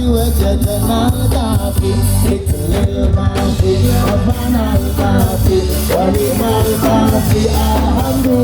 وجد الملتقي مثل الماضي ربنا الكافي ولما الكافي الحمد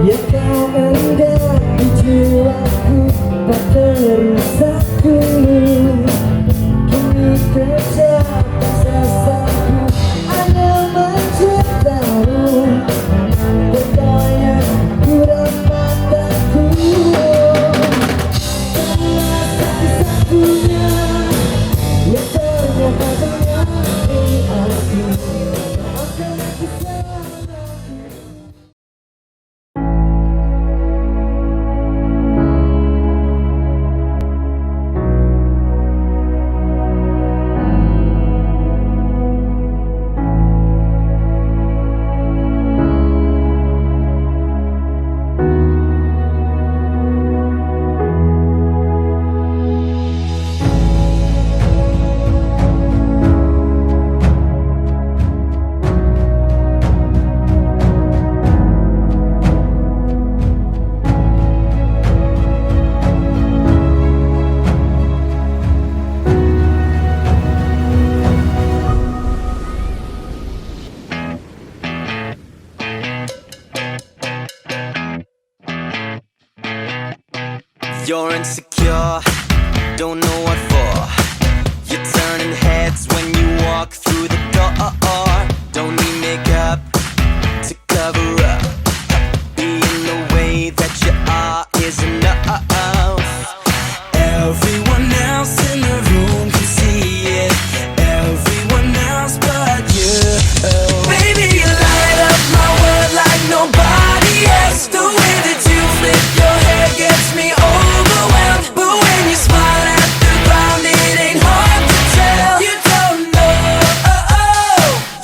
ya kau enggak di jiwaku tak terusak dulu kini tercapai sesaku hanya mencintamu berdaya kurang mataku karena satu-satunya yang ternyata menyakiti aku. You're insecure, don't know what for. You're turning heads when you walk through the door. Don't need makeup to cover up. Being the way that you are is enough. Everyone else in the room can see it. Everyone else but you. Baby, you light up my world like nobody else. The way that you flip your hair gets me overwhelmed. But when you smile at the ground, it ain't hard to tell. You don't know,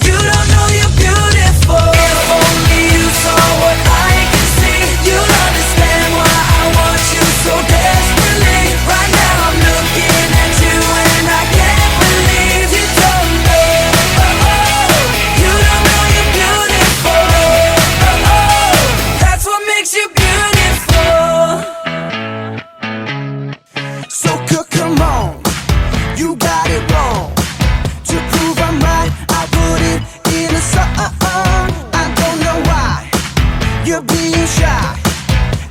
you don't know you're beautiful. If only you saw what I can see, you'll understand why I want you so desperately. Right now I'm looking at you and I can't believe you don't know, you don't know you're beautiful. That's what makes you beautiful. So come on, you got it wrong. To prove I'm right, I put it in a song. I don't know why you're being shy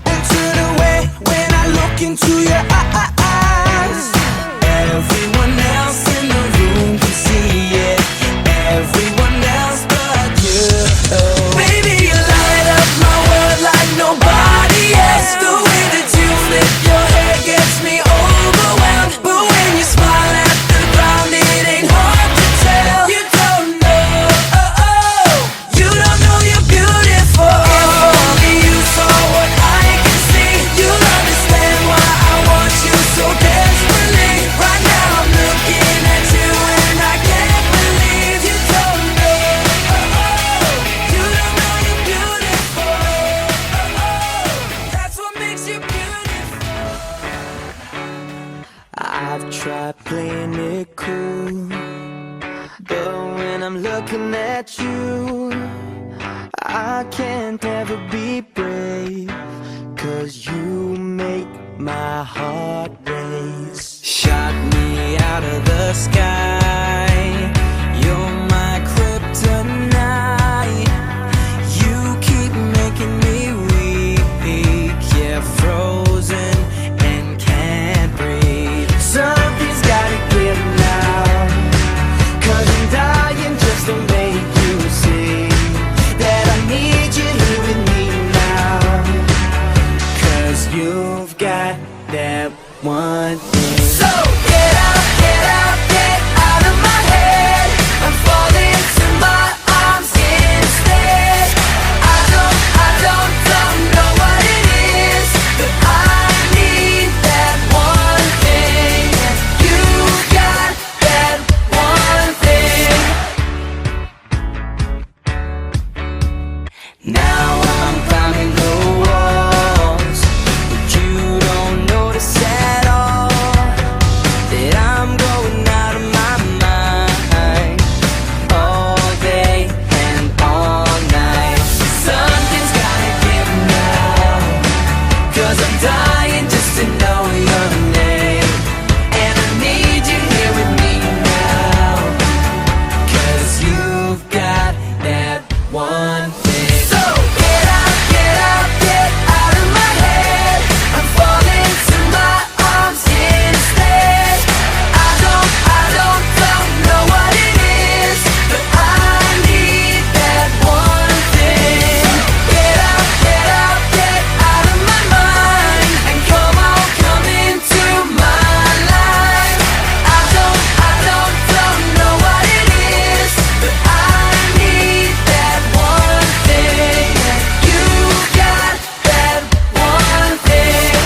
and turn away when I look into your eyes. Everyone else in the room can see it. Everyone else but you. Baby, you light up my world like nobody else. The way that you flip your hair gets me overwhelmed. But when you smile at the ground, it ain't hard to tell. You don't know, you don't know you're beautiful. If only you saw what I can see, you'll understand why I want you so desperately. Right now I'm looking 'cause you make my heart race. Shot me out of the sky. You're my kryptonite. You keep making me weak. Yeah, frozen and can't breathe. Something's gotta give now, 'cause I'm dying just to make you see that I need you here with me now. 'Cause you've got that one thing. So get out, get out, get out of my head. I'm falling to my arms instead. I don't know what it is, but I need that one thing. You've got that one thing. Now I'm climbing the walls, but you don't notice at all that I'm going out of my mind all day and all night. Something's gotta give now, 'cause I'm dying just to know your name. And I need you here with me now, 'cause you've got that one thing. So get out, get out, get out of my head. I'm falling to my arms instead. I don't know what it is, but I need that one thing. Get out, get out, get out of my mind, and come on, come into my life. I don't know what it is, but I need that one thing. You got that one thing.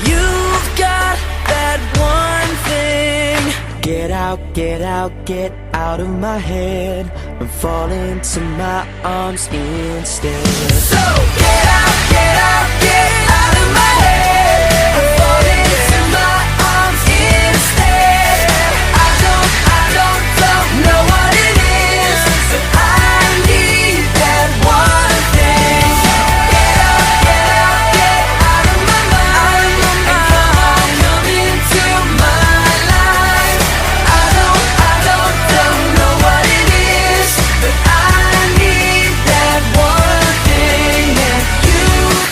You've got that one thing. Get out, get out, get out of my head. I'm falling to my arms instead. So get out, get out, get out of my head. I'm falling to my arms instead. I don't know what it is, but I need that one thing. Get out, get out, get out of my mind, and come on, come into my life. I don't know what it is, but I need that one thing. And you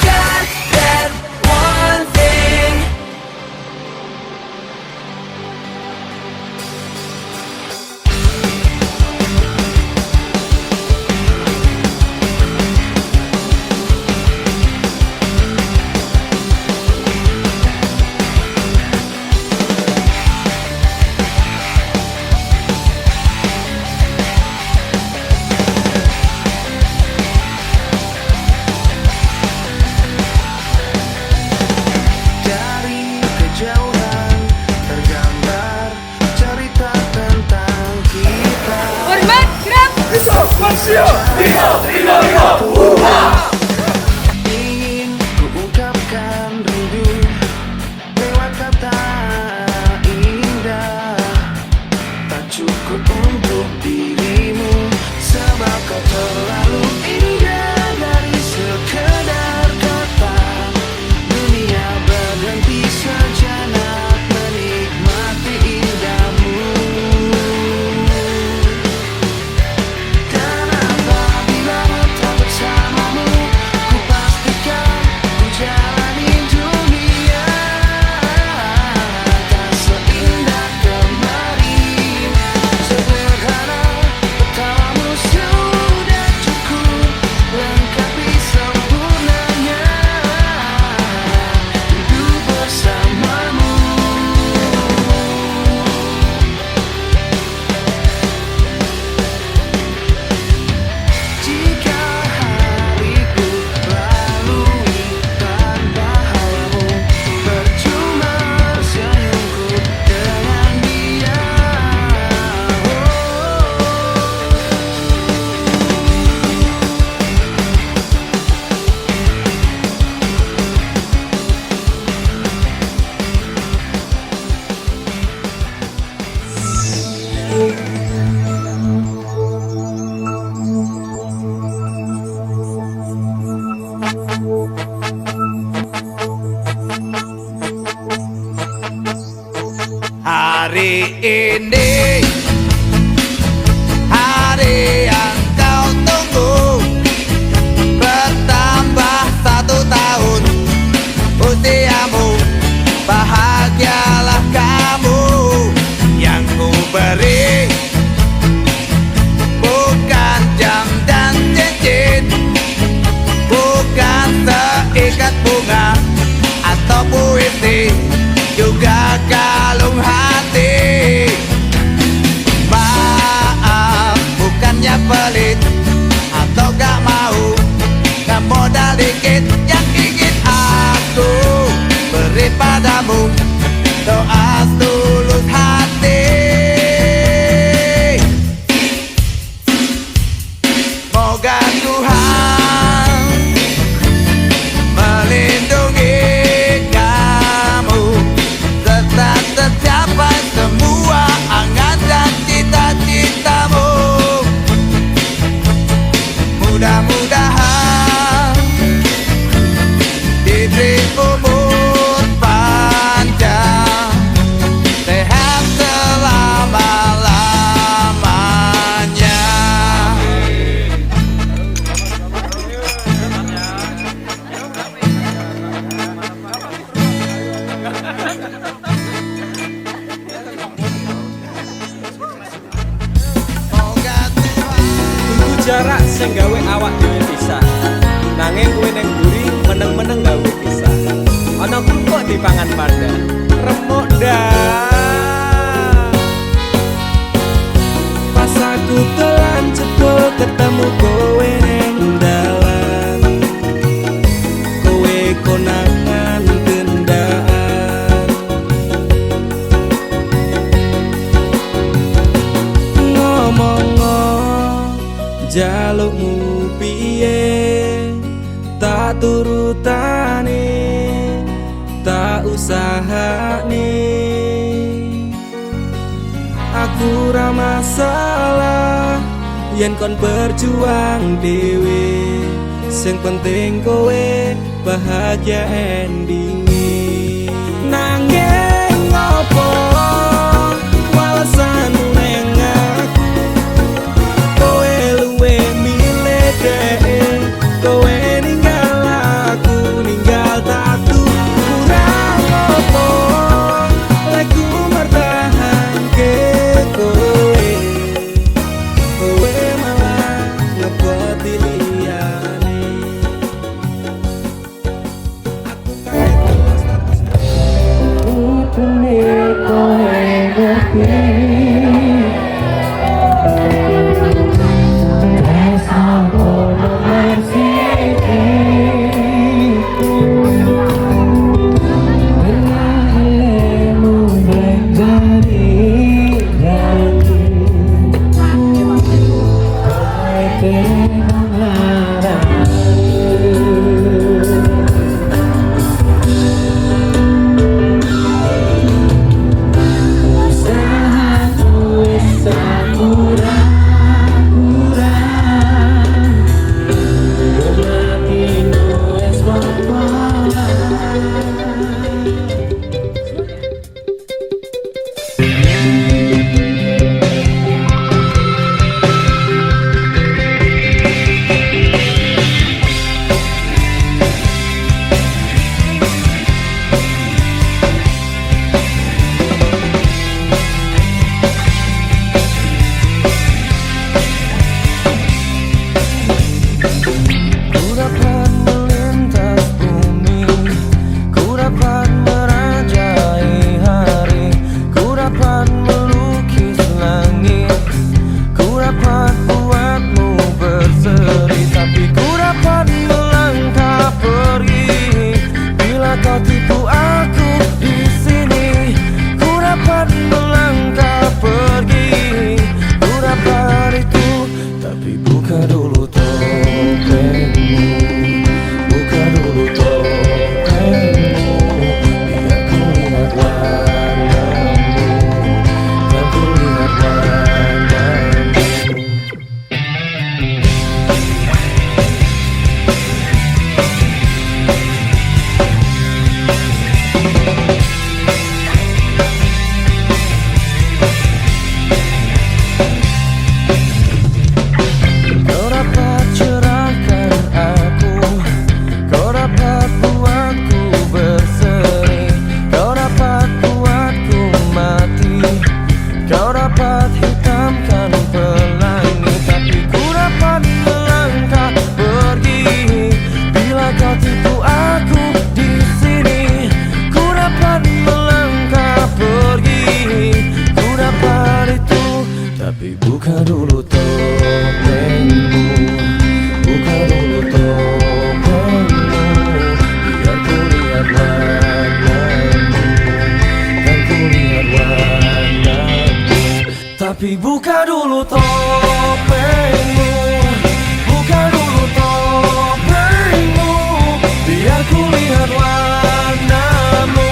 got that one thing. Dari kejauhan tergambar cerita tentang kita. Hormat, gerak! Ingin kuungkapkan rindu lewat kata indah. Tak cukup untuk dirimu, sebab kau terlalu indah dari sekedar kata. Dunia berhenti sejenak menikmati indahmu. Dan apabila tak bersamamu, ku pastikan ku jalani dunia tak seindah kemarin. Sederhana, pertamamu sudah cukup. hari ini, hari yang kau tunggu, bertambah 1 tahun usiamu. Bahagialah kamu, yang ku beri bukan jam dan cincin, bukan seikat bunga atau puisi, juga kalung hati. Maaf, bukannya pelit atau gak mau, gak modal dikit yang ingin aku beri padamu, doa tulus hati. Moga Tuhan melindungi kamu, serta tercapai semua angan dan cita-citamu. Mudah-mudahan diberi umur panjang, sehat selama-lamanya. Moga Tuhan Tunggu jarak sing gawe awak dhewe pisah. Nanging kowe ning mburi meneng-meneng gawe pisah. Ana kok dipangan panda. Remuk dah. Pas aku dolan jebul ketemu kowe ning dalan. Kowe konangan gendaan. Ngomong jalukmu piye, tak turutane, tak usahane. Aku ra masalah yen kon berjuang dhewe, sing penting kowe bahagia endinge. Nanging ngopo walesan neng aku, kowe luwe milih dhewe, kowe ninggal aku ninggal tatu. Kurang opo lek ku mertahanke kowe, kowe malah ngepoti liyane. Aku Bener kowe ngerti, rasa kono bersiki, berlalu menjadi janji, kowe pengarang. Sehari Tapi buka dulu topengmu, buka dulu topengmu, biar ku lihat warnamu,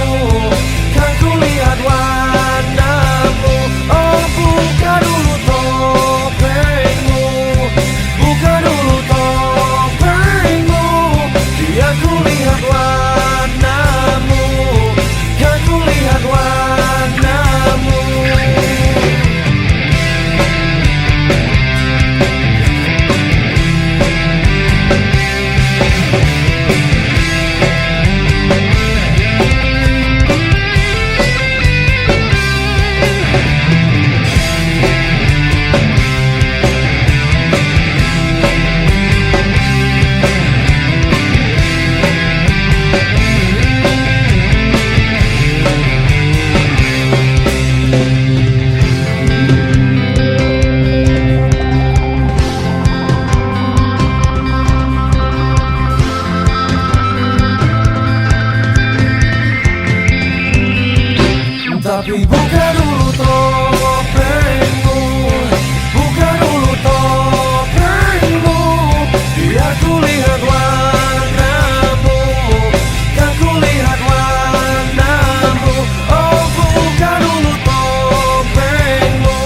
kan ku lihat warnamu. Oh buka dulu topengmu, buka dulu topengmu, biar ku lihat warnamu, kan ku lihat warnamu. Tapi buka dulu topengmu, buka dulu topengmu, biar ku lihat warnamu, kan ku lihat warnamu. Oh buka dulu topengmu,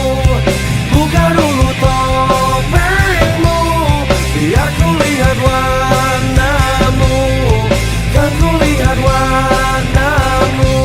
buka dulu topengmu, biar ku lihat warnamu, kan ku lihat warnamu.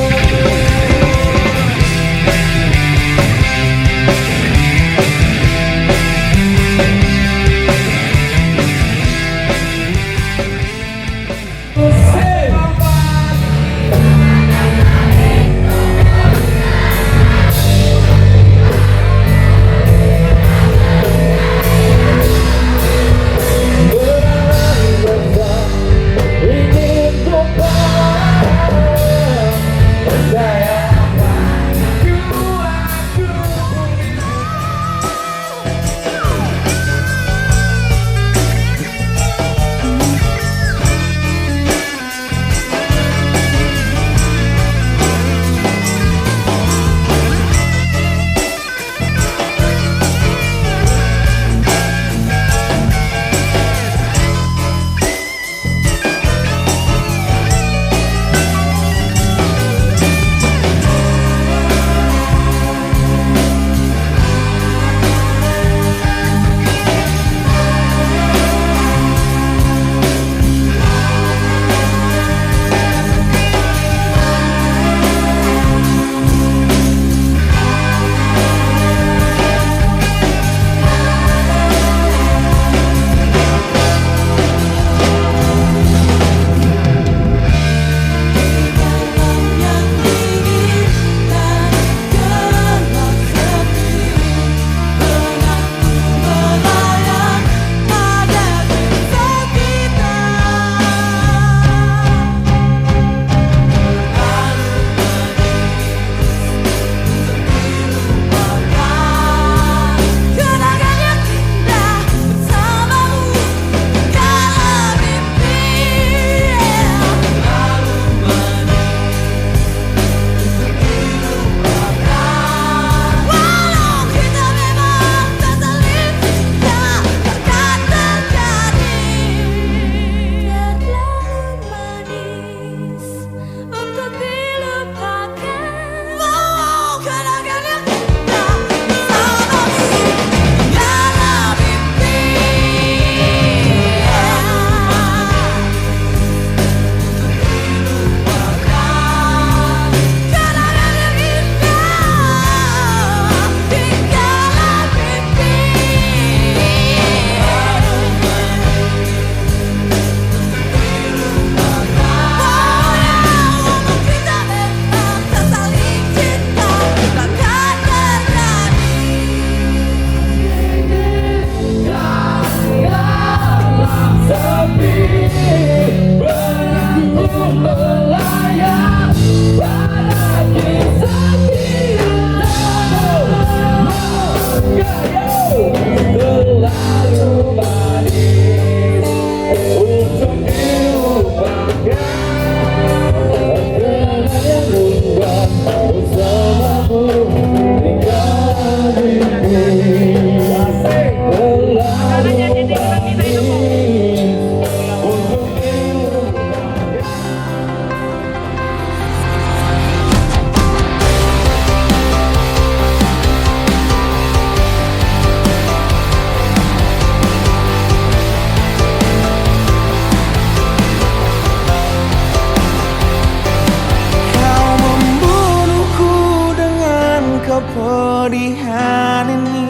kepedihan ini.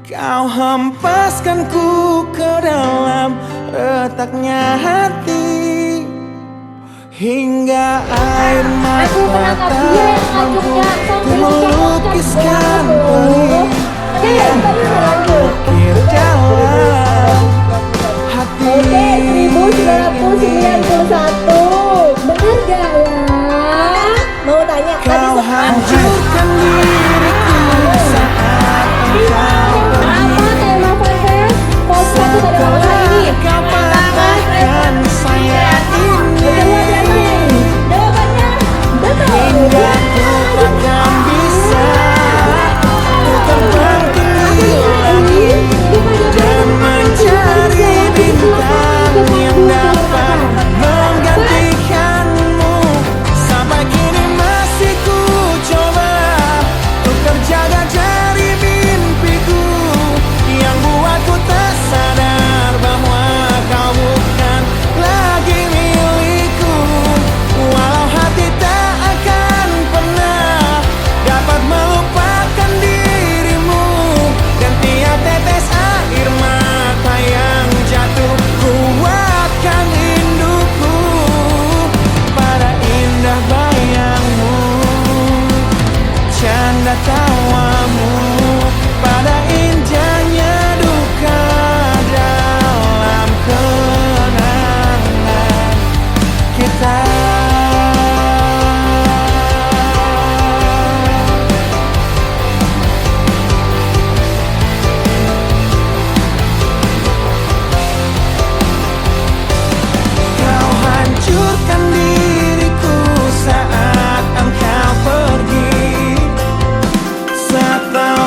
Kau hempaskanku ke dalam retaknya hati, hingga air mata tak mampu melukiskan perih yang terukir dalam hati. Oke, 1991. Bener gak ya? Mau tanya tadi Kau hancurkan diriku saat engkau apa tema podcast podcast pada malam ini? kau patahkan saya ini, Jawabannya betul. hingga ku takkan bisa ku terbang tinggi lagi dan mencari bintang yang dapat menggantikanmu. Sampai kini masih ku coba untuk terjaga dari mimpiku yang buatku tak sadar bahwa kau bukan lagi milikku. Walau hati tak akan pernah dapat melupakan dirimu, dan tiap tetes air mata yang jatuh kuatkan rinduku pada indah bayangmu, canda tawamu, pada indahnya duka dalam kenangan kita. Kau hancurkan diriku saat engkau pergi, setelah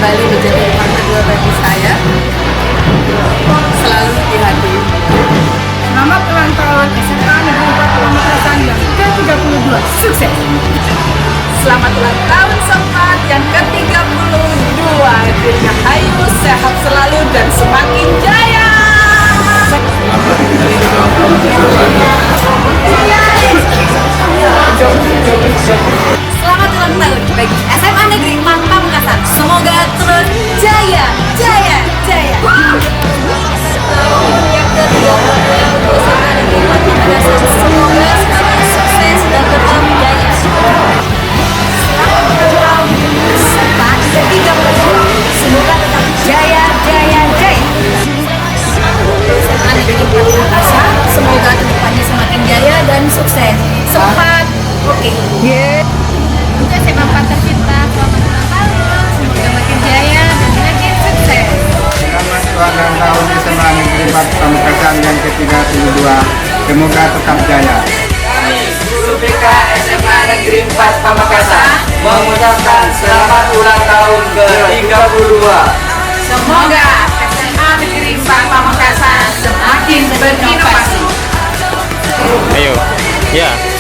kembali menjadi tempat kedua bagi saya. Selalu di hati. Selamat ulang tahun SMA Negeri 4 Pamekasan yang ke-32. Sukses! Selamat ulang tahun sempat yang ke-32. Dirgahayu, sehat selalu dan semakin jaya. Selamat ulang tahun bagi SMA Negeri 4 Pamekasan. Semoga terus jaya, jaya, jaya. Yang ke-32 untuk SMA Negeri 4 Pamekasan. Semoga selalu sukses dan tetap jaya. Selamat ulang tahun sempat ke-32. Semoga tetap jaya, jaya, jaya. SMA Negeri 4 Pamekasan. Semoga kedepannya semakin jaya dan sukses. Sempat, oke. Untuk SMA 4 tercinta, selamat ulang tahun. Semoga makin jaya dan makin sukses. Selamat ulang tahun SMA Negeri 4 Pamekasan yang ke-32. Semoga tetap jaya. Kami, guru BK SMA Negeri 4 Pamekasan, mengucapkan selamat ulang tahun ke-32. Semoga SMA Negeri 4 Pamekasan semakin berinovasi. Ayo, ya.